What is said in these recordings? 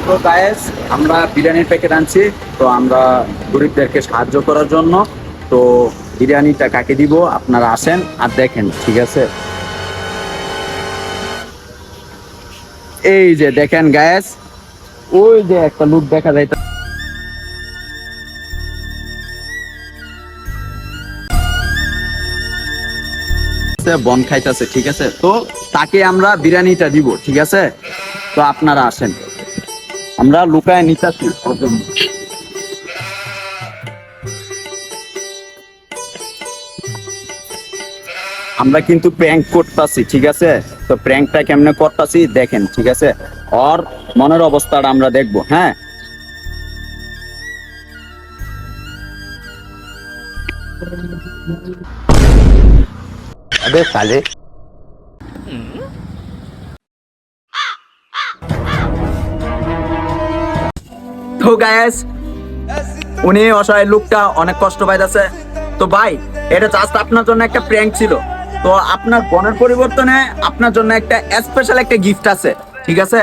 তো গায়েস, আমরা বিরিয়ানির প্যাকেট আনছি। তো আমরা গরিবদেরকে সাহায্য করার জন্য। তো বিরিয়ানিটা কাকে দিব আপনারা আসেন আর দেখেন, ঠিক আছে? এই যে দেখেন গায়েস, ওই যে একটা লোক দেখা যায়, বন খাইতেছে, ঠিক আছে? তো তাকে আমরা বিরিয়ানিটা দিব, ঠিক আছে? তো আপনারা আসেন, আমরা লুকায় নিতেছি। আমরা কিন্তু প্র্যাঙ্ক করতেছি, ঠিক আছে? তো প্র্যাঙ্কটা কেমনে করতেছি দেখেন, ঠিক আছে? ওর মনের অবস্থাটা আমরা দেখবো, হ্যাঁ? अबे साले। তো গায়েস, উনি অসহায় লোকটা অনেক কষ্ট পাইতেছে। তো ভাই, এটা জাস্ট আপনার জন্য একটা প্র্যাঙ্ক ছিল। তো আপনার বোনের পরিবর্তনে আপনার জন্য একটা স্পেশাল একটা গিফট আছে, ঠিক আছে?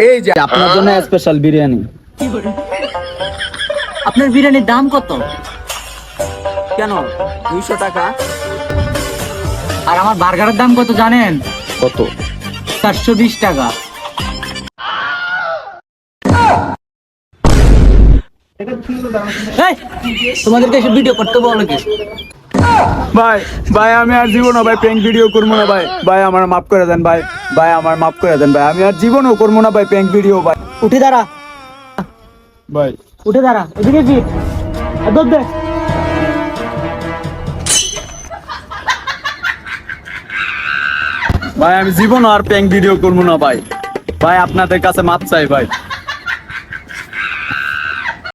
এই যে আপনার জন্য স্পেশাল বিরিয়ানি। আপনার বিরিয়ানির দাম কত? কেন, 200 টাকা। আর আমার বার্গারের দাম কত জানেন? কত? 420 টাকা। এই, তোমাদেরকে এসব ভিডিও করতে বলো কি? ভাই ভাই আমি আর জীবনও ভাই প্র্যাঙ্ক ভিডিও করবো না ভাই। ভাই আমার মাফ করে দেন ভাই। ভাই আমার মাফ করে দেন ভাই। আমি আর জীবনও করবো না ভাই প্র্যাঙ্ক ভিডিও ভাই। উঠে দাঁড়া, ভাই উঠে দাঁড়া, এদিকে কি? দৌড় দে। ভাই আমি জীবনও আর প্র্যাঙ্ক ভিডিও করবো না ভাই। ভাই আপনাদের কাছে মাপ চাই ভাই।